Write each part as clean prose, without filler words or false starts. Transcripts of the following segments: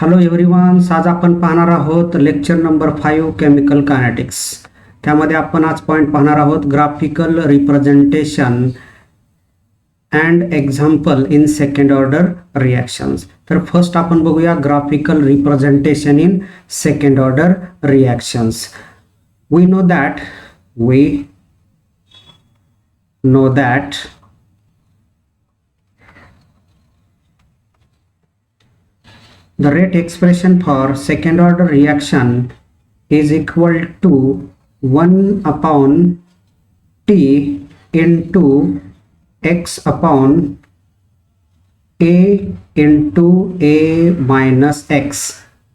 Hello everyone, आज आपण पाहणार आहोत लेक्चर नंबर 5 केमिकल कायनेटिक्स. त्यामध्ये आपण आज पॉइंट पाहणार आहोत graphical representation and example in second order reactions. तर फर्स्ट आपण बघूया graphical representation in second order reactions. we know that the rate expression for second order reaction is equal to 1 upon t into x upon a into a minus x.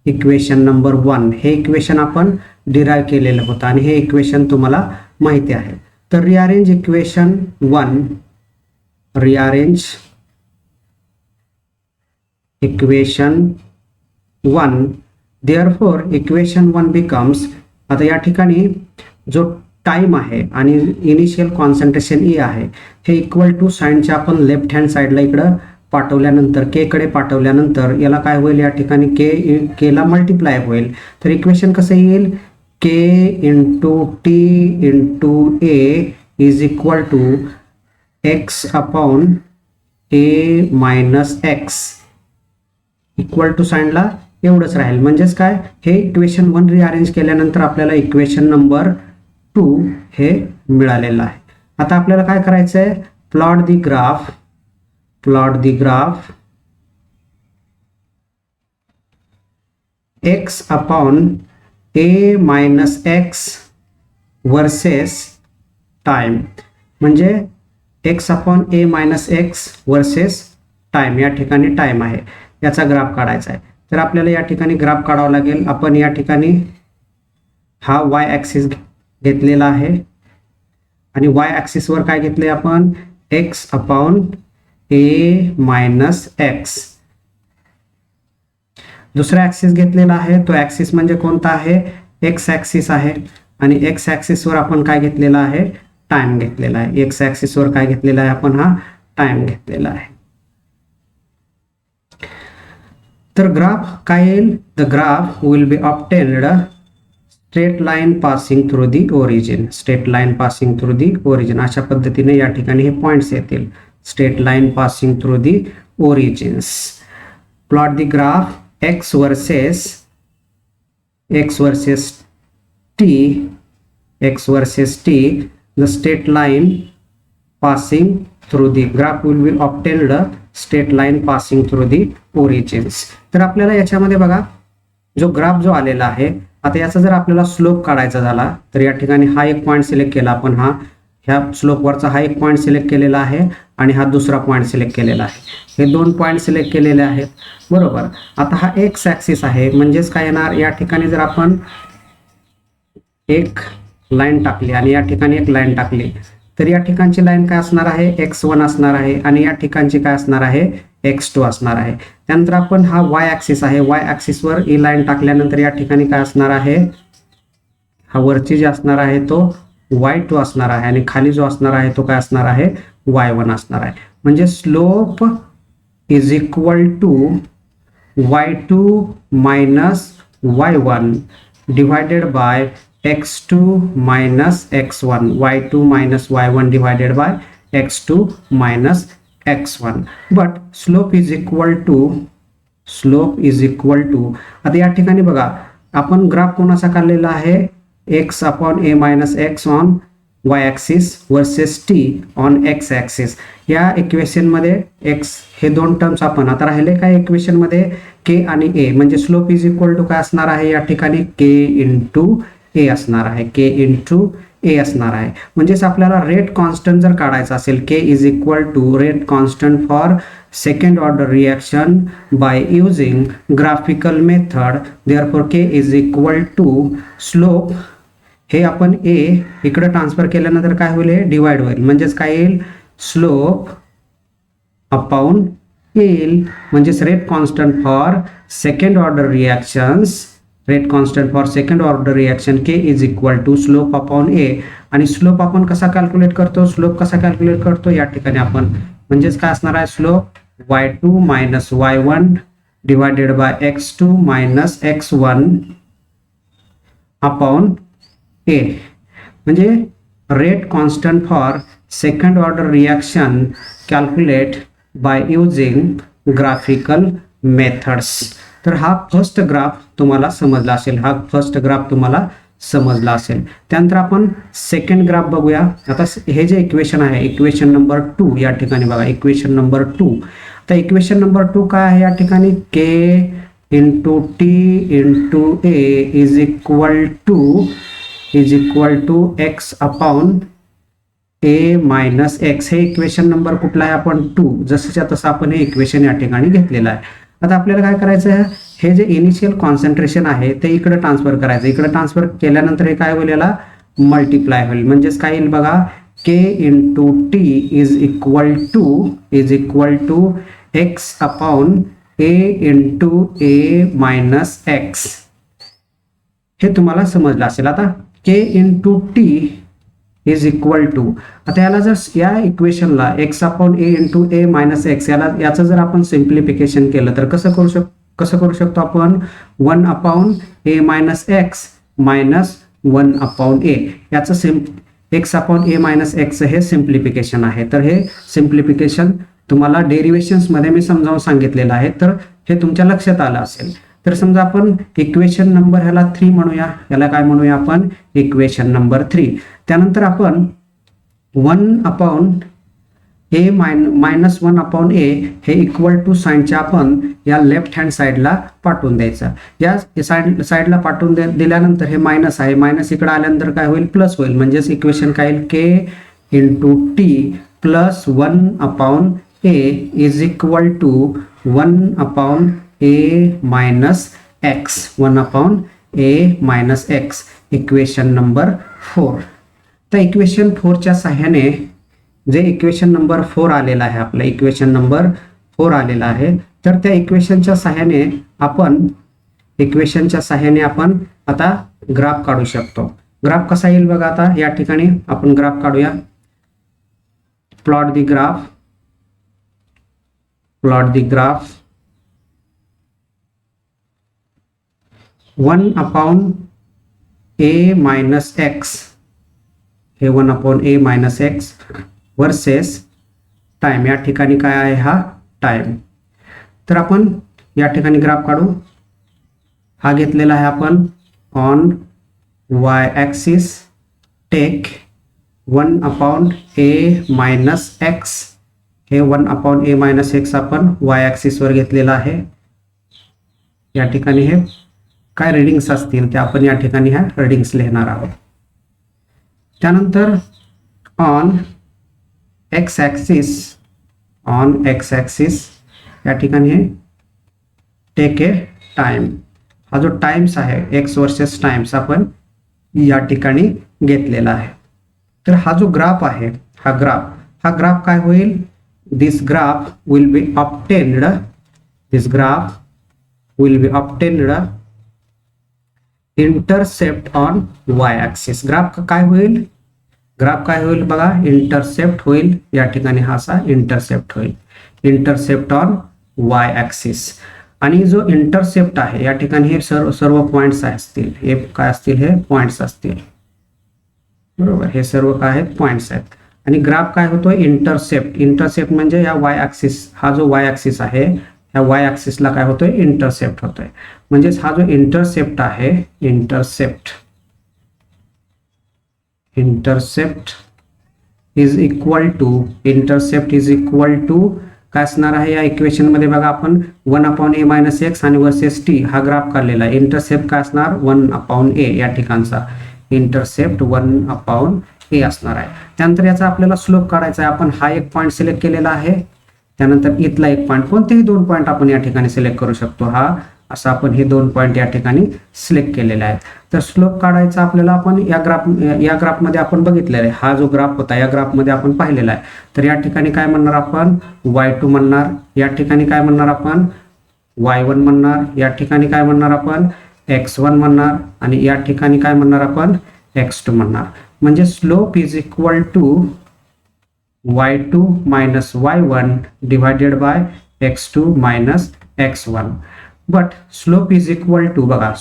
Equation number 1 हे equation आपण derive केलेलं होतं आणि हे equation तुम्हाला माहिती आहे. तर rearrange equation 1, rearrange equation 1. therefore equation 1 becomes, आता या ठिकाणी जो टाइम आहे आणि इनिशियल कॉन्सन्ट्रेशन ई आहे हे इक्वल टू साइनच्या आपण लेफ्ट हँड साइडला इकडं पाठवल्यानंतर के कडे पाठवल्यानंतर याला काय होईल, या ठिकाणी के ला मल्टिप्लाय होईल. तर इक्वेशन कसं येईल, k into t into a is equal to x upon a minus x. Equal to साइनला एवढंच राहील. म्हणजेच काय, हे इक्वेशन 1 रिअरेंज केल्यानंतर आपल्याला इक्वेशन नंबर 2 हे मिळालेलं आहे. आता आपल्याला काय करायचं आहे, plot the graph x upon a minus x versus time. म्हणजे x upon a minus x versus time, या ठिकाणी टाइम आहे, याचा ग्राफ काढायचा आहे. तर आपल्याला या ठिकाणी ग्राफ काढावा लागेल. आपण या ठिकाणी हा y ॲक्सिस घेतलेला आहे आणि y ॲक्सिसवर काय घेतले आपण, x upon a minus x. दुसरा ॲक्सिस घेतलेला आहे, तो ॲक्सिस म्हणजे कोणता आहे, x ॲक्सिस आहे. आणि x ॲक्सिसवर आपण काय घेतलेला आहे, टाइम घेतलेला आहे. x ॲक्सिसवर काय घेतलेला आहे आपण, हा टाइम घेतलेला आहे. तर ग्राफ काय येईल, the graph will be obtained straight line passing through the origin. Straight line passing through the origin, अशा पद्धतीने या ठिकाणी हे पॉइंट्स येतील. Straight line passing through the origins. Plot the graph x versus t, the straight line passing through the graph will be obtained straight line passing through the origins. तर आपल्याला याच्यामध्ये बघा, जो ग्राफ जो आलेला आहे, आता याचा जर आपल्याला स्लोप काढायचा झाला तर या ठिकाणी हा एक पॉइंट सिलेक्ट केला आपण, ह्या स्लोपवरचा हा एक पॉइंट सिलेक्ट केलेला आहे आणि हा दुसरा पॉइंट सिलेक्ट केलेला आहे. हे दोन पॉइंट सिलेक्ट केलेले आहेत, बरोबर. आता हा एक्स ॲक्सिस आहे, म्हणजेच काय येणार, या ठिकाणी जर आपण एक लाईन टाकली आणि या ठिकाणी एक लाईन टाकली तर या ठिकाणची लाईन काय असणार आहे, x1 असणार आहे आणि या ठिकाणची काय असणार आहे, x2 असणार आहे. त्यानंतर आपण हा y ॲक्सिस आहे, y ॲक्सिसवर ही लाईन टाकल्यानंतर या ठिकाणी काय असणार आहे, हा वरची जे असणार आहे तो y2 असणार आहे आणि खाली जो असणार आहे तो काय असणार आहे, y1 असणार आहे. म्हणजे slope is equal to y2 minus y1 divided by x2 minus x1. y2 minus y1 divided by x2 minus x1. But slope is equal to, आता या ठिकाणी बघा, आपण ग्राफ कोणाचा काढलेला आहे, x upon a minus x on y axis versus t on x axis. या equation मध्ये x हे दोन टर्म्स आपण, आता राहिले काय इक्वेशन मध्ये k आणि a, म्हणजे स्लोप इज इक्वल टू काय असणार आहे, या ठिकाणी k इंटू ए असणार आहे, k इंटू ए असणार आहे. म्हणजेच आपल्याला रेट कॉन्स्टंट जर काढायचा असेल, k is equal to rate constant for second order reaction by using graphical method. Therefore k is equal to slope, हे आपण a इकडे ट्रान्सफर केल्यानंतर काय होईल, हे डिवाइड होईल. म्हणजेच काय येईल, स्लोप अपॉन येईल. म्हणजेच rate constant for second order reactions, rate constant for second order reaction k is equal to slope upon a. आणि स्लोप आपण कसा कॅल्क्युलेट करतो, या ठिकाणी आपण, म्हणजेच काय असणार आहे, slope y2 minus y1 divided by x2 minus x1 upon a, म्हणजे rate constant for second order reaction calculate by using graphical methods. तर हा फर्स्ट ग्राफ तुम्हाला समजला असेल, हा फर्स्ट ग्राफ तुम्हाला समजला असेल. त्यानंतर आपण सेकंड ग्राफ बघूया. आता हे जे इक्वेशन आहे, इक्वेशन नंबर 2 या ठिकाणी बघा, इक्वेशन नंबर 2. आता इक्वेशन नंबर 2 काय आहे या ठिकाणी, k into t into a is equal to x upon a minus x. हे इक्वेशन नंबर कुठला आहे, आपण 2, जसंच्या तसं आपण हे इक्वेशन या ठिकाणी घेतलेलं आहे. आता आपल्याला काय करायचं आहे, हे जे इनिशियल कॉन्सन्ट्रेशन आहे ते इकडे ट्रान्सफर करायचं. इकडे ट्रान्सफर केल्यानंतर हे काय होईल, याला मल्टिप्लाय होईल. म्हणजेच काय येईल बघा, k into t is equal to x upon a into a minus x. हे तुम्हाला समजलं असेल. आता k into t is equal to, आता याला जर या इक्वेशनला x upon a into a minus x याचं जर आपण सिम्प्लिफिकेशन केलं तर कसं करू शकतो आपण, 1 upon a minus x minus 1 upon ए. याचं x upon a minus x हे सिम्प्लिफिकेशन आहे. तर हे सिम्प्लिफिकेशन तुम्हाला डेरिव्हेशन्स मध्ये मी समजावून सांगितलेलं आहे, तर हे तुमच्या लक्षात आलं असेल. तर समजा आपण इक्वेशन नंबर ह्याला 3 म्हणूया, याला काय म्हणूया आपण, इक्वेशन नंबर 3. त्यानंतर आपण 1 अपॉन ए मायनस 1 अपॉन ए हे इक्वल टू साईनच्या आपण या लेफ्ट हँड साईडला पाठवून द्यायचं. या साईडला पाठवून दिल्यानंतर हे मायनस आहे, मायनस इकडे आल्यानंतर काय होईल, प्लस होईल. म्हणजेच इक्वेशन काय येईल, k into t plus 1 upon a is equal to 1 upon a minus x, 1 upon a minus x. Equation number 4. तर इक्वेशन 4च्या सहाय्याने जे इक्वेशन नंबर 4 आलेला आहे, आपलं इक्वेशन नंबर 4 आलेला आहे, तर त्या इक्वेशनच्या सहाय्याने आपण आता ग्राफ काढू शकतो. ग्राफ कसा येईल बघा, आता या ठिकाणी आपण ग्राफ काढूया. Plot the graph 1 upon a minus x, हे 1 upon a minus x versus time. या ठिकाणी काय आहे, हा टाइम. तर आपण या ठिकाणी ग्राफ काढू. हा घेतलेला आहे आपण on y axis. Take 1 upon a minus x, हे 1 अपॉन ए मायनस एक्स आपण वाय ॲक्सिसवर घेतलेला आहे. या ठिकाणी हे काय रिडिंग्स असतील ते आपण या ठिकाणी ह्या रिडिंग्स लिहिणार आहोत. त्यानंतर ऑन एक्स ॲक्सिस या ठिकाणी हे टेक ए टाइम. हा जो टाइम्स आहे, एक्स वर्सेस टाइम्स आपण या ठिकाणी घेतलेला आहे. तर हा जो ग्राफ आहे, हा ग्राफ काय होईल, this graph will be obtained intercept on y axis. Graph काय होईल बघा, इंटरसेप्ट होईल. या ठिकाणी हा असा इंटरसेप्ट होईल, इंटरसेप्ट ऑन वाय ॲक्सिस. आणि जो इंटरसेप्ट आहे या ठिकाणी हे सर्व पॉइंट्स असतील, हे काय असतील, हे पॉइंट्स असतील, बरोबर. हे सर्व काय आहेत, पॉइंट्स आहेत. आणि ग्राफ काय होतोय, इंटरसेप्ट म्हणजे या वाय ॲक्सिस, हा जो वाय ॲक्सिस आहे, या वाय ॲक्सिसला काय होतोय, इंटरसेप्ट होतोय. म्हणजेच हा जो इंटरसेप्ट आहे, इंटरसेप्ट इज इक्वल टू काय असणार आहे, या इक्वेशन मध्ये बघा आपण 1 अपॉन ए मायनस एक्स आणि वर्सेस टी हा ग्राफ काढलेला आहे. इंटरसेप्ट काय असणार, 1 अपॉन ए, या ठिकाणचा इंटरसेप्ट 1 अपॉन ए असणार आहे. त्यानंतर याचा आपल्याला स्लोप काढायचा आहे. आपण हा एक पॉईंट सिलेक्ट केलेला आहे, त्यानंतर इथला एक पॉईंट, कोणतेही 2 पॉईंट आपण या ठिकाणी सिलेक्ट करू शकतो. हा असं आपण हे 2 पॉईंट या ठिकाणी सिलेक्ट केलेले आहेत. तर स्लोप काढायचा आपल्याला आपण या ग्राफमध्ये आपण बघितलेला आहे. हा जो ग्राफ होता या ग्राफमध्ये आपण पाहिलेला आहे. तर या ठिकाणी काय म्हणणार आपण, y2 म्हणणार, या ठिकाणी काय म्हणणार आपण, y1 म्हणणार, या ठिकाणी काय म्हणणार आपण, x1 म्हणणार, आणि या ठिकाणी काय म्हणणार आपण, x2 म्हणणार. म्हणजे slope is equal to y2 minus y1 divided by x2 minus x1. But slope is equal to, बघा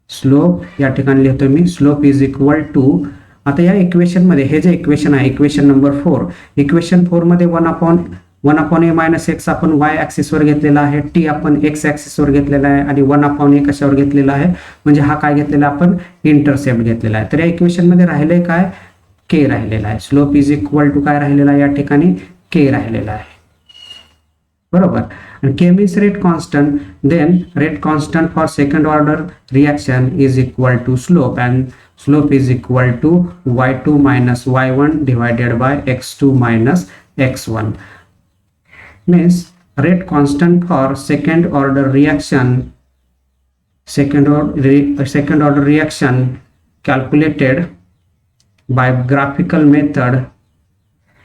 स्लोप या ठिकाणी लिहितो मी, स्लोप इज इक्वल टू, आता या इक्वेशन मध्ये हे जे इक्वेशन आहे इक्वेशन नंबर 4, इक्वेशन 4 मध्ये 1 अपॉन ए मायनस एक्स आपण वाय ऍक्सिस वर घेतलेला आहे, टी आपण एक्स ऍक्सिस वर घेतलेला आहे आणि 1 अपॉन ए कशावर घेतलेला आहे, म्हणजे हा काय घेतलेला आपण इंटरसेप्ट घेतलेला आहे. तर या इक्वेशन मध्ये राहिले काय, के राहिलेला आहे. स्लोप इज इक्वल टू काय राहिलेला आहे या ठिकाणी, के राहिलेला आहे, बरोबर. आणि k means rate constant, then rate constant for second order reaction is equal to slope, and slope is equal to y2 minus y1 divided by x2 minus x1. Means rate constant for second order reaction calculated by graphical method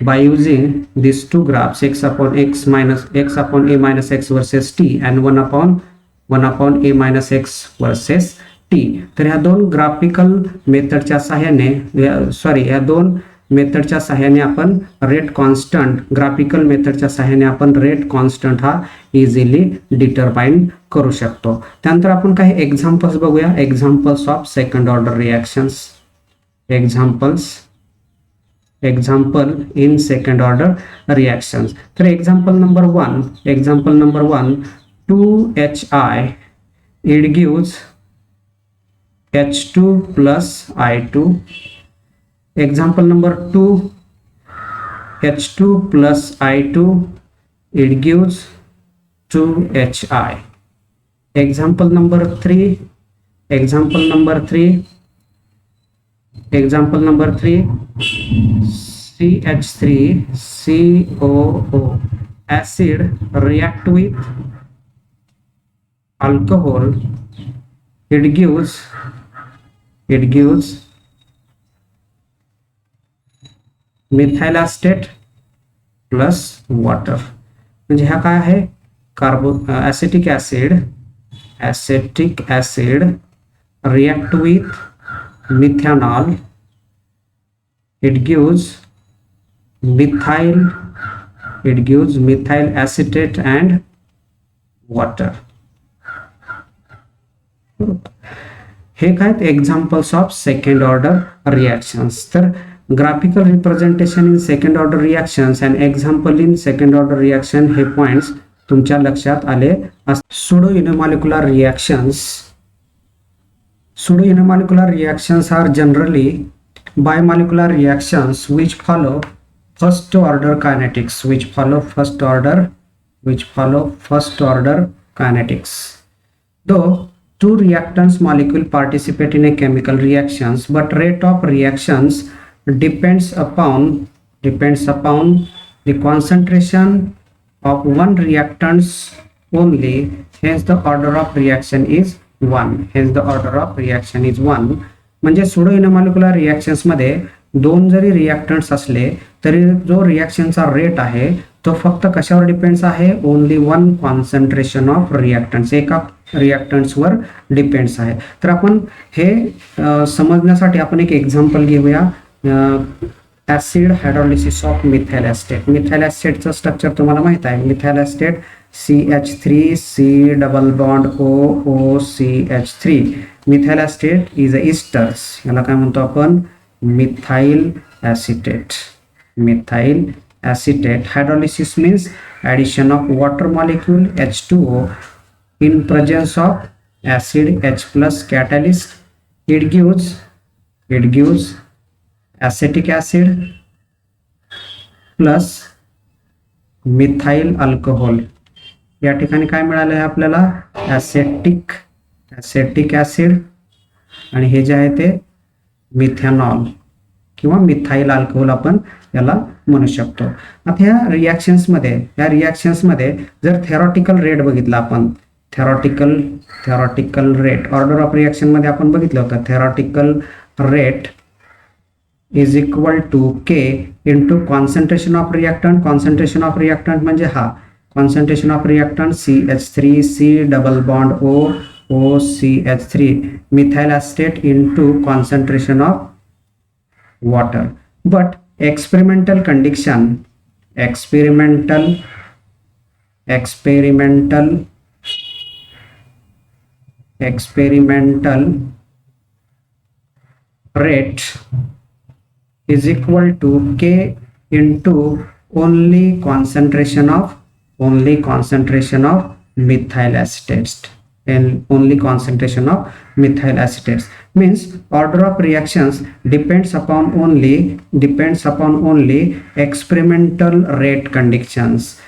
by using these two graphs, x upon a minus x versus t and 1 upon a minus x versus t. तर ह्या दोन graphical मेथडच्या सहाय्याने, ह्या दोन मेथडच्या सहाय्याने आपण रेट कॉन्स्टंट, ग्राफिकल मेथडच्या सहाय्याने आपण रेट कॉन्स्टंट हा इझिली डिटरमाइन करू शकतो. त्यानंतर आपण काही एक्झाम्पल्स बघूया, examples of second order reactions, example in second order reactions. तर example number 1, 2HI, it gives H2 plus I2. Example number 2, H2 plus I2, it gives 2HI. Example number 3, CH3COO acid react with alcohol, it gives methyl acetate plus water. म्हणजे हा काय आहे, acetic acid react with methanol, it gives methyl acetate and water. हे काय examples of second order reactions. तर graphical representation in second order reactions and example in second order reaction, हे points तुमच्या लक्षात आले असतील. Pseudo unimolecular reactions are generally bimolecular reactions which follow first order kinetics. Though two reactants molecule participate in a chemical reactions, but rate of reactions depends upon the concentration of one reactants only. Hence the order of reaction is 1. म्हणजे sudo unimolecular reactions मध्ये दोन जरी reactants असले तरी जो रिएक्शनचा rate आहे तो फक्त कशावर डिपेंड्स आहे, only one concentration of reactants, एका रिएक्टंट्सवर डिपेंड्स आहे. तर आपण हे समजण्यासाठी आपण एक एक्झाम्पल घेऊया, acid hydrolysis of methyl acetate. Methyl एस्टेटचं स्ट्रक्चर तुम्हाला माहित आहे, methyl acetate CH3C double bond OOCH3. Methyl acetate is a esters, याला काय म्हणतो आपण, methyl acetate. Hydrolysis means addition of water molecule H2O in presence of acid H plus catalyst. It gives acetic acid plus methyl alcohol. या ठिकाणी काय मिळालं आहे आपल्याला, ॲसिटिक ॲसिड आणि हे जे आहे ते मिथॅनॉल किंवा मिथाइल अल्कोहोल आपण याला म्हणू शकतो. आता ह्या रिॲक्शन्स मध्ये जर थेरॉटिकल रेट बघितला आपण, theoretical rate order of reaction मध्ये आपण बघितलं होतं, theoretical rate is equal to k into concentration of reactant. Concentration of reactant म्हणजे हा concentration of reactant CH3C double bond OOCH3 methyl acetate into concentration of water. But experimental experimental rate is equal to K into only concentration of methyl acetates, and only concentration of methyl acetates means order of reactions depends upon only experimental rate conditions,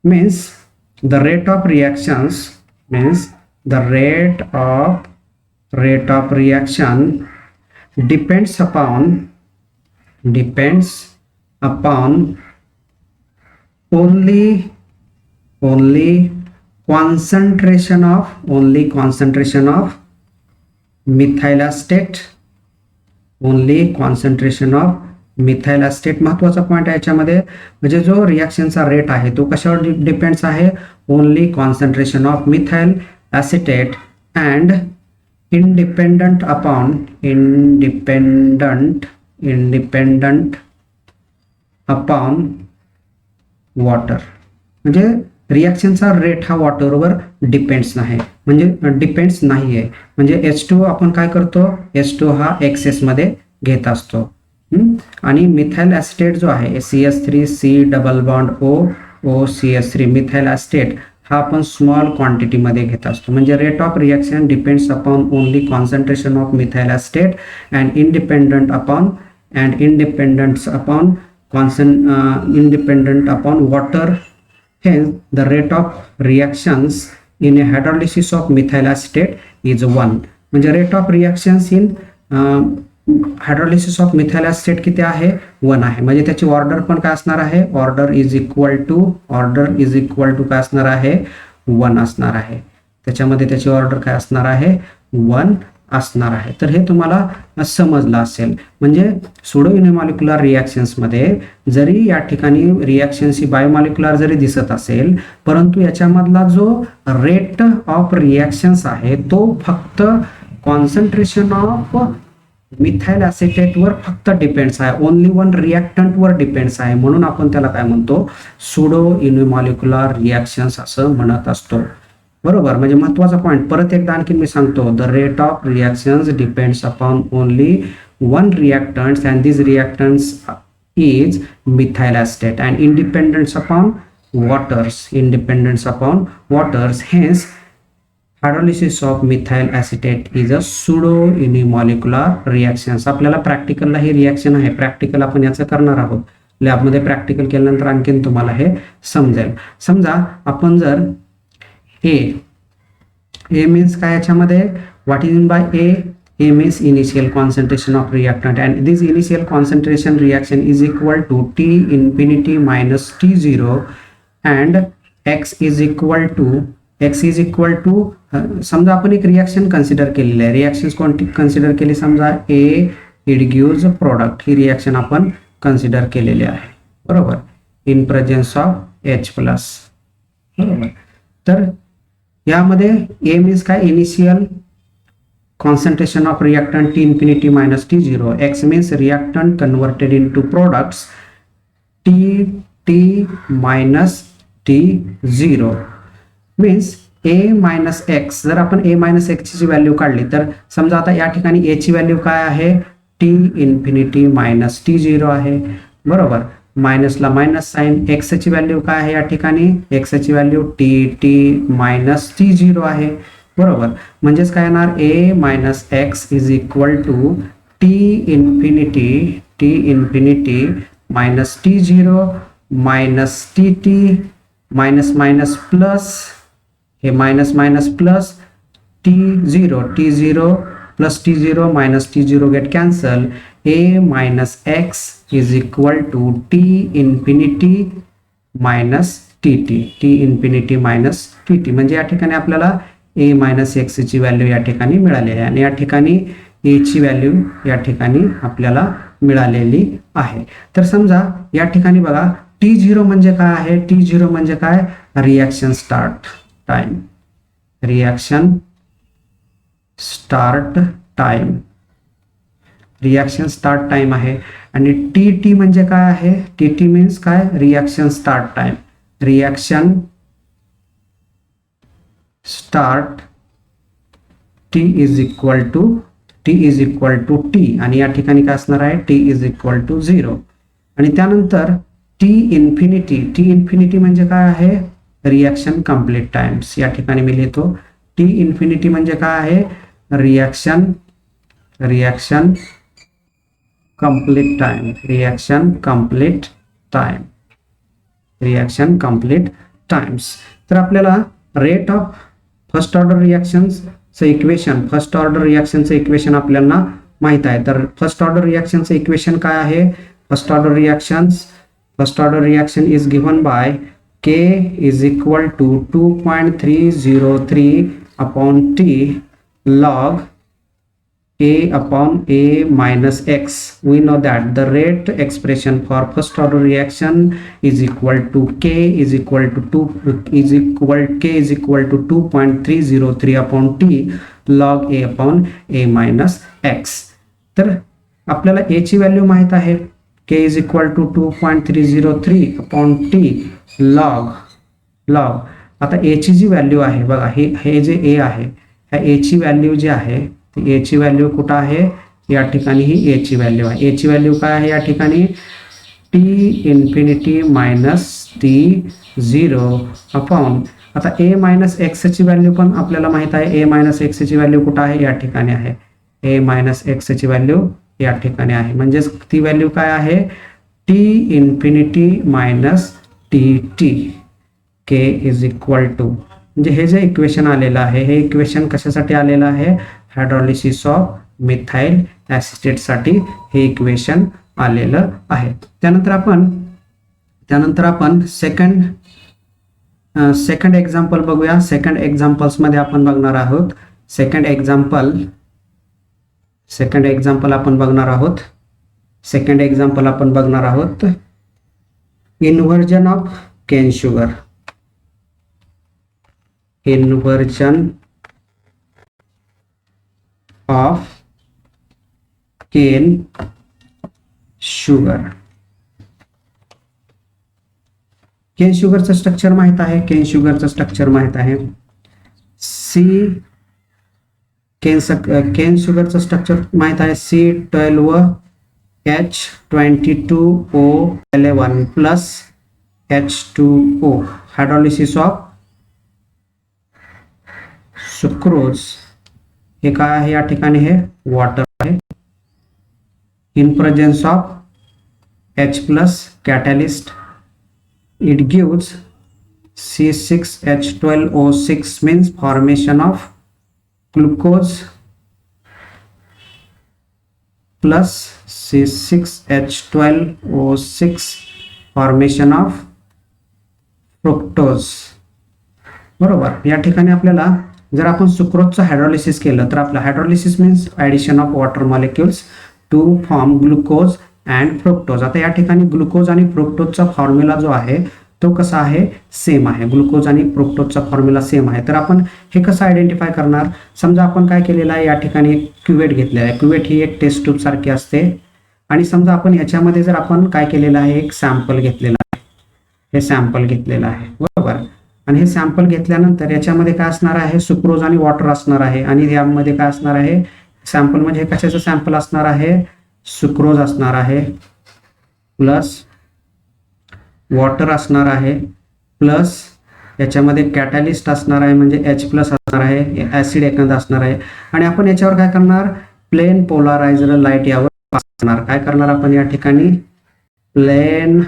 means the rate of reactions, means the rate of reaction depends upon only concentration of methyl acetate, महत्वाचा point आहे याच्यामध्ये, म्हणजे जो रिएक्शनचा rate आहे तो कशावर depends आहे, only concentration of methyl acetate and independent upon water, म्हणजे रिएक्शनचा रेट हा वॉटरवर डिपेंड्स नाही, म्हणजे डिपेंड्स नाहीये, म्हणजे H2 आपण काय करतो, H2 हा एक्सेस मध्ये घेत असतो, आणि मिथाइल ॲसिटेट जो आहे CH3C double bond O CH3 methyl acetate हा आपण स्मॉल क्वांटिटी मध्ये घेत असतो, म्हणजे rate of reaction depends upon only concentration of methyl acetate and independent upon water. Hence the rate of reactions in a hydrolysis of methyl acetate is 1. म्हणजे rate of reactions in hydrolysis of methyl acetate किती आहे, 1 आहे, म्हणजे त्याची order पण काय असणार आहे, ऑर्डर इज इक्वल टू काय असणार आहे, 1 असणार आहे, त्याच्यामध्ये त्याची ऑर्डर काय असणार आहे, 1 असणार आहे. तर हे तुम्हाला समजलं असेल, म्हणजे सुडो युनिमॉलिक्युलर रिएक्शन्स मध्ये जरी या ठिकाणी रिएक्शन्स ही बायोमॉलिक्युलर जरी दिसत असेल, परंतु याच्यामधला जो रेट ऑफ रिएक्शन्स आहे तो फक्त कॉन्सन्ट्रेशन ऑफ मिथाइल ॲसिटेट वर फक्त डिपेंड्स आहे, ओनली वन रिएक्टंट वर डिपेंड्स आहे, म्हणून आपण त्याला काय म्हणतो, सुडो युनिमॉलिक्युलर रिएक्शन्स असं म्हणत असतो. बरोबर, म्हणजे महत्वाचा पॉइंट परत एकदा आणखी मी सांगतो, the rate of reactions depends upon only one reactants and this reactants is methyl acetate and independents upon waters. Hence hydrolysis of methyl acetate is a pseudo unimolecular reactions. आपल्याला प्रॅक्टिकलला हे रिएक्शन आहे, practical आपण याचं करणार आहोत, लॅबमध्ये practical केल्यानंतर आणखीन तुम्हाला हे समजेल. समजा आपण जर ए मीन्स काय याच्यामध्ये, what is in by a means initial concentration of reactant and this initial concentration reaction is equal to T infinity minus T0 and x is equal to समजा आपण एक रिएक्शन कन्सिडर केलेली आहे, रिएक्शन्स कोणती consider केली, समजा it gives product, he reaction आपण consider केलेली आहे, बरोबर, इन प्रेझेन्स ऑफ H+, बरोबर. तर यामध्ये ए मीन्स काय, initial concentration of reactant T infinity minus T0, x means reactant converted into products T minus T0 means a minus x. जर आपण a मायनस एक्सची व्हॅल्यू काढली तर समजा आता या ठिकाणी a ची व्हॅल्यू काय आहे, T infinity minus T0 आहे, बरोबर, मायनसला मायनस साइन, एक्स ची व्हॅल्यू काय आहे या ठिकाणी, एक्स ची व्हॅल्यू T मायनस T0 आहे, बरोबर, म्हणजेच काय येणार, a minus x is equal to T infinity minus T0 minus TT minus minus plus, हे minus minus plus T0 plus T0 minus T0 get cancel, a minus x is equal to T infinity minus TT minus TT, म्हणजे या ठिकाणी आपल्याला a minus x ची value या ठिकाणी मिळालेली आहे आणि या ठिकाणी a ची व्हॅल्यू या ठिकाणी आपल्याला मिळालेली आहे. तर समजा या ठिकाणी बघा T0 म्हणजे काय आहे, T0 म्हणजे काय, रिएक्शन स्टार्ट टाइम आहे, आणि TT म्हणजे काय आहे, TT मीन्स काय, reaction start time start T is equal to T आणि या ठिकाणी काय असणार आहे टी इज इक्वल टू 0 आणि त्यानंतर टी इन्फिनिटी म्हणजे काय आहे रिॲक्शन कंप्लीट टाइम्स. या ठिकाणी मी लिहितो टी इन्फिनिटी म्हणजे काय आहे रिॲक्शन कंप्लीट टाइम्स. तर आपल्याला रेट ऑफ फर्स्ट ऑर्डर रिॲक्शनचं इक्वेशन आपल्याला माहित आहे. तर फर्स्ट ऑर्डर रिॲक्शनचं इक्वेशन काय आहे first order reaction is given bye K is equal to 2.303 upon T log A upon A minus X. We know that the rate expression for first order reaction is equal to K is equal to 2.303 upon T log A upon A minus X. तर आपल्याला A ची value माहित आहे K is equal to 2.303 upon T log आता A ची जी value आहे बघा हे जे A आहे ह्या A ची व्हॅल्यू जी आहे ती A ची व्हॅल्यू कुठं आहे या ठिकाणी ही A ची व्हॅल्यू आहे. A ची व्हॅल्यू काय आहे या ठिकाणी T infinity minus T0 upon आता A मायनस एक्स ची व्हॅल्यू पण आपल्याला माहित आहे. A मायनस एक्स ची व्हॅल्यू कुठं आहे या ठिकाणी आहे A मायनस एक्स ची व्हॅल्यू या ठिकाणी आहे म्हणजेच ती व्हॅल्यू काय आहे T infinity minus T K is equal to म्हणजे हे जे इक्वेशन आलेलं आहे हे इक्वेशन कशासाठी आलेलं आहे हायड्रोलिसिस ऑफ मिथाइल ॲसिटेटसाठी हे इक्वेशन आलेलं आहे. त्यानंतर आपण सेकंड एक्झाम्पल बघूया. सेकंड एक्झाम्पल्समध्ये आपण बघणार आहोत सेकंड एक्झाम्पल आपण बघणार आहोत inversion of cane sugar. Cane शुगरचं स्ट्रक्चर माहित आहे केन शुगरचं स्ट्रक्चर माहित आहे केन शुगरचं स्ट्रक्चर माहित आहे C12H22O11 plus H2O. Hydrolysis of sucrose हे काय आहे या ठिकाणी हे वॉटर आहे. In presence of H plus catalyst it gives C6H12O6 means formation of glucose plus C6H12O6 formation of fructose. बरोबर. या ठिकाणी आपल्याला जर आपण सुक्रोजचं हायड्रोलिसिस केलं तर आपलं hydrolysis means addition of water molecules to form glucose and fructose. आता या ठिकाणी ग्लुकोज आणि फ्रुक्टोजचा फॉर्म्युला जो आहे तो कसा आहे सेम आहे. ग्लुकोज आणि फ्रुक्टोजचा फॉर्म्युला सेम आहे. तर आपण हे कसं आयडेंटिफाय करणार समजा आपण काय केलेलं आहे या ठिकाणी एक क्युवेट घेतलेला आहे. क्युवेट ही एक टेस्ट ट्यूब सारखी असते आणि समजा आपण याच्यामध्ये जर आपण काय केलेलं आहे एक सॅम्पल घेतलेला आहे. हे सॅम्पल घेतलेलं आहे बरोबर आणि हे सॅम्पल घेतल्यानंतर याच्यामध्ये काय असणार आहे सुक्रोज आणि वॉटर असणार आहे आणि यामध्ये काय असणार आहे सॅम्पल म्हणजे कशाचं सॅम्पल असणार आहे सुक्रोज असणार आहे प्लस वॉटर असणार आहे प्लस याच्यामध्ये कॅटॅलिस्ट असणार आहे म्हणजे H प्लस असणार आहे ॲसिड एखादा असणार आहे आणि आपण याच्यावर काय करणार प्लेन पोलारायझर लाईट यावर पास करणार. काय करणार आपण या ठिकाणी प्लेन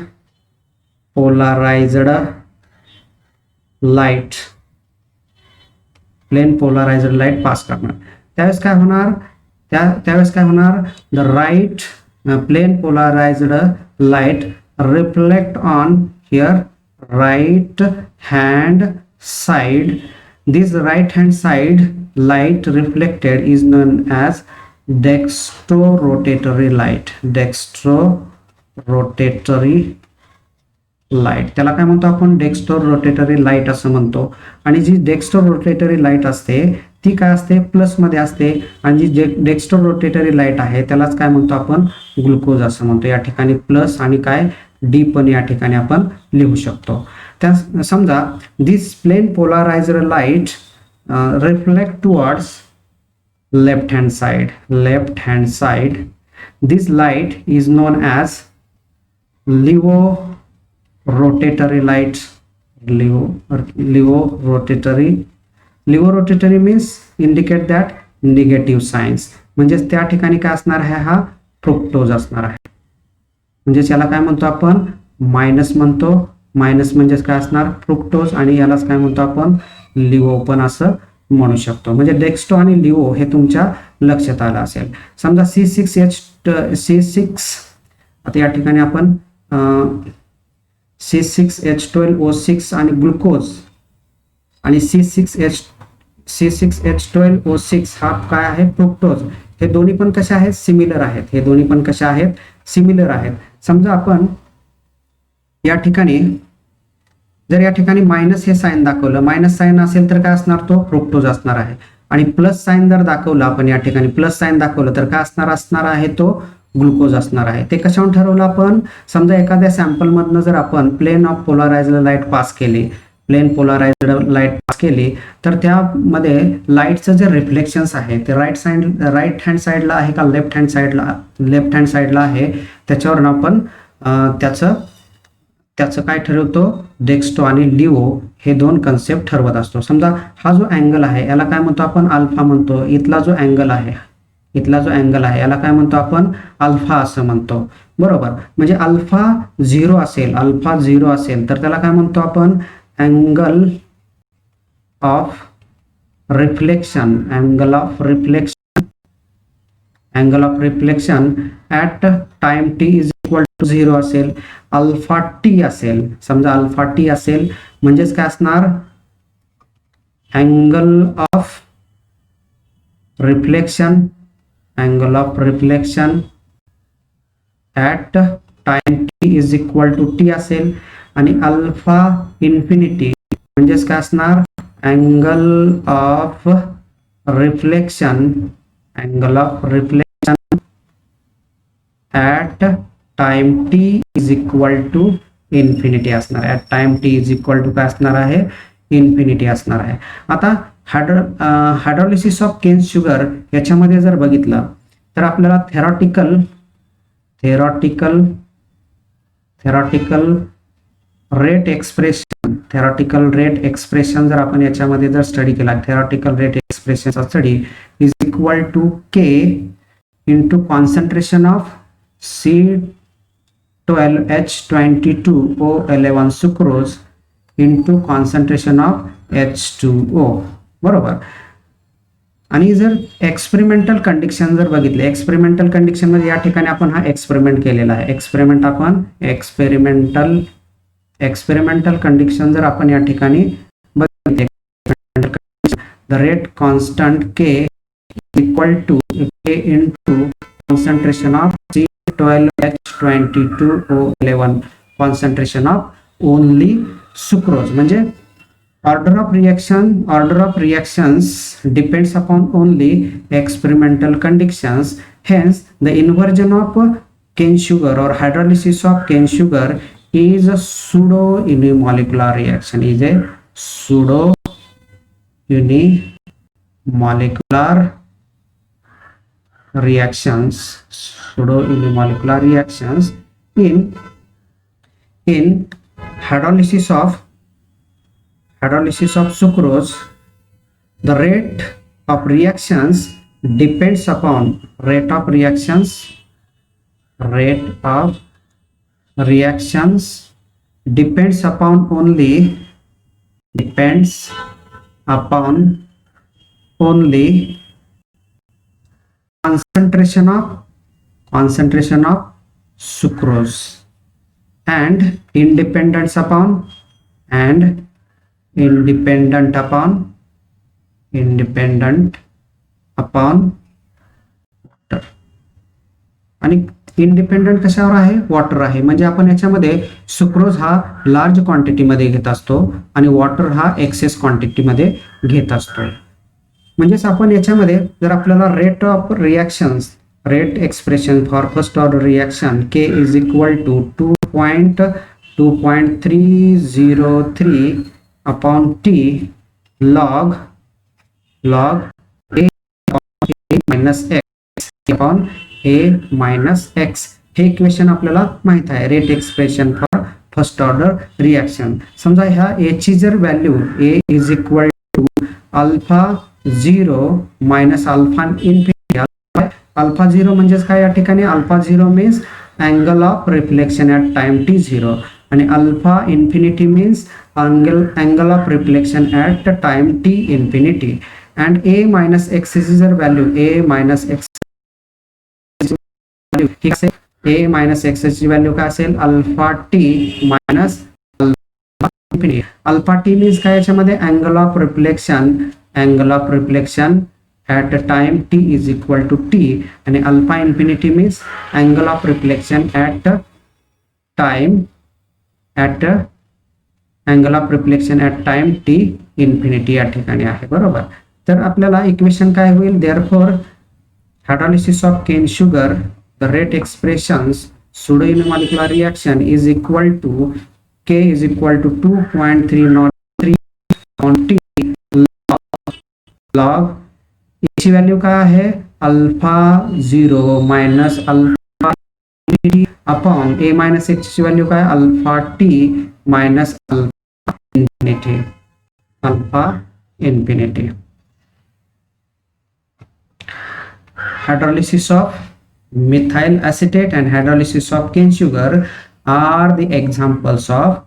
पोलारायझर लाईट पास करणार. त्यावेळेस काय होणार the right plane polarized light reflect on here right hand side. This right hand side light reflected is known as dextrorotatory light. त्याला काय म्हणतो आपण डेक्स्ट्रोरोटेटरी लाईट असं म्हणतो आणि जी डेक्स्ट्रोरोटेटरी लाईट असते ती काय असते प्लस मध्ये असते आणि जी डेक्स्ट्रोरोटेटरी लाईट आहे त्यालाच काय म्हणतो आपण ग्लुकोज असं म्हणतो. या ठिकाणी प्लस आणि काय डी पण या ठिकाणी आपण लिहू शकतो. त्या समजा this plane polarizer light reflect towards left hand side. This light is known as levorotatory light. Levorotatory means indicate that negative signs. म्हणजेच त्या ठिकाणी काय असणार आहे, हा फ्रुक्टोज असणार आहे. म्हणजेच याला काय म्हणतो आपण, मायनस म्हणतो. मायनस म्हणजेच काय असणार, फ्रुक्टोज, आणि यालाच काय म्हणतो आपण, लिव्हो पण असं म्हणू शकतो. म्हणजे डेक्स्टो आणि लिव्हो हे तुमच्या लक्षात आलं असेल. समजा C6 आता या ठिकाणी आपण C6H12O6 आणि ग्लुकोज आणि C6H12O6 हा काय आहे, फ्रुक्टोज. हे दोन्ही पण कशा आहेत, सिमिलर आहेत. हे दोन्ही पण कशा आहेत, सिमिलर आहेत. समजा आपण या ठिकाणी जर या ठिकाणी मायनस हे साइन दाखवलं, मायनस साइन असेल तर काय असणार, तो फ्रुक्टोज असणार आहे. आणि प्लस साइन जर दाखवलं, आपण या ठिकाणी प्लस साइन दाखवलं तर काय असणार आहे, तो ग्लुकोज असणार आहे. ते कशावरून ठरवलं आपण, समजा एखाद्या सॅम्पल मधनं जर आपण plane of polarized light pass केली, तर त्यामध्ये लाईटचं जे रिफ्लेक्शन्स आहे ते राईट हँड साइडला आहे का लेफ्ट हँड साइडला आहे, त्याच्यावरून आपण त्याचं काय ठरवतो, डेक्स्टो आणि लिव्हो हे दोन कन्सेप्ट ठरवत असतो. समजा हा जो अँगल आहे याला काय म्हणतो आपण, अल्फा म्हणतो. इथला जो अँगल आहे याला काय म्हणतो आपण, अल्फा असं म्हणतो. बरोबर. म्हणजे अल्फा 0 असेल तर त्याला काय म्हणतो आपण, angle of reflection at time t is equal to 0 असेल. अल्फा टी असेल, समजा अल्फा टी असेल म्हणजेच काय असणार, angle of reflection at time t is equal to t असेल. आणि अल्फा इन्फिनिटी म्हणजेच काय असणार, angle of reflection at time t is equal to infinity असणार आहे. At time t is equal to काय असणार आहे, इन्फिनिटी असणार आहे. आता हायड्रोलिसिस ऑफ केन शुगर याच्यामध्ये जर बघितलं तर आपल्याला थेरॉटिकल रेट एक्सप्रेशन जर आपण याच्यामध्ये जर स्टडी केला, थेरॉटिकल रेट एक्सप्रेशनचा study is equal to K into concentration of C12H22O11 sucrose into concentration of H2O. बरोबर. आणि जर एक्सपेरिमेंटल कंडिशन जर बघितले, एक्सपेरिमेंटल कंडिशन मध्ये या ठिकाणी आपण हा एक्सपेरिमेंट केलेला आहे. एक्सपेरिमेंटल कंडिशन जर आपण या ठिकाणी बघितले, the rate constant K equal to K into concentration of C12H22O11 concentration of only sucrose. म्हणजे order of reactions depends upon only experimental conditions. Hence the inversion of cane sugar or hydrolysis of cane sugar is a pseudo unimolecular reaction. In hydrolysis of sucrose, the rate of reactions depends upon only concentration of sucrose and independent upon water. आणि independent कशावर आहे, water आहे. म्हणजे आपण याच्यामध्ये sucrose हा large quantity मध्ये घेत असतो आणि वॉटर हा एक्सेस क्वांटिटी मध्ये घेत असतो. म्हणजेच आपण याच्यामध्ये जर आपल्याला rate expression for first order reaction K is equal to 2.303 upon T log log a minus x upon a minus x. हे इक्वेशन आपल्याला माहित आहे, rate expression for first order reaction. समजा ह्या ए ची जर value a is equal to alpha 0 minus alpha infinity. Alpha 0 म्हणजेच काय, या ठिकाणी alpha 0 means angle of reflection at time t0 आणि alpha infinity means angle of reflection at the time t infinity. And a minus x is your value, a minus x ठीक आहे. a minus x ची value काय असेल, alpha t minus alpha infinity. Alpha t means काय, याच्यामध्ये angle of reflection at a time t is equal to t आणि alpha infinity means angle of reflection at time angle of reflection at time t infinity या ठिकाणी आहे. बरोबर. तर आपल्याला equation काय होईल, therefore hydrolysis of cane sugar the rate expressions pseudo unimolecular reaction is equal to K is equal to 2.303 on T log याची value काय आहे, alpha 0 minus alpha upon a minus x ची व्हॅल्यू काय, alpha t minus alpha infinity. Hydrolysis of methyl acetate and hydrolysis of cane sugar are the examples of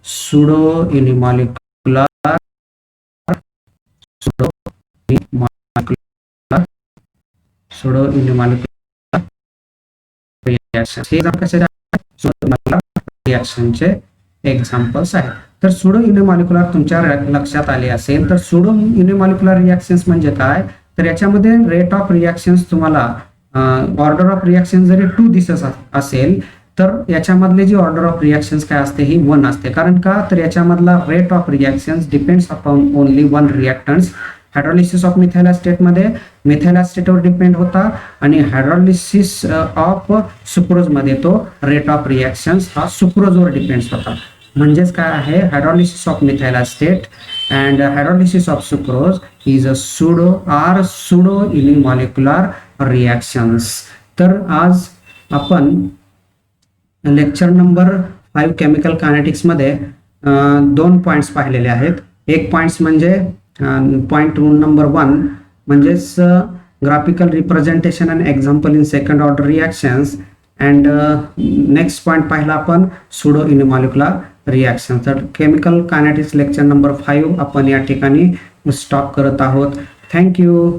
pseudo unimolecular रिएक्शनचे examples आहेत. तर sudo युनिमॉलिक्युलर तुमच्या लक्षात आले असेल तर सुडो युनिमॉलिक्युलर रिएक्शन्स म्हणजे काय, तर याच्यामध्ये रेट ऑफ रिएक्शन्स तुम्हाला ऑर्डर ऑफ रिएक्शन जरी 2 दिसत असेल तर याच्यामधले जी ऑर्डर ऑफ रिएक्शन्स काय असते ही 1 असते. कारण का, तर याच्यामधला rate of reactions depends upon only 1 reactants. Hydrolysis of methyl acetate मध्ये मिथाइल एस्टेटवर डिपेंड होता आणि हायड्रोलिसिस ऑफ सुक्रोज मध्ये तो रेट ऑफ रिएक्शन्स हा सुक्रोजवर डिपेंड्स होता. म्हणजेच काय आहे, hydrolysis of methyl acetate and hydrolysis of sucrose is a pseudo unimolecular reactions. तर आज आपण लेक्चर नंबर 5 केमिकल कायनेटिक्स मध्ये 2 पॉइंट्स पाहिलेले आहेत. एक पॉइंट्स म्हणजे पॉइंट नंबर 1 म्हणजेच graphical representation and example in second order reactions and next point पाहिला आपण सुडो युनिमॉलिक्युलर रिएक्शन. तर केमिकल कायनेटिक्स लेक्चर नंबर 5 आपण या ठिकाणी स्टॉप करत आहोत. थँक्यू.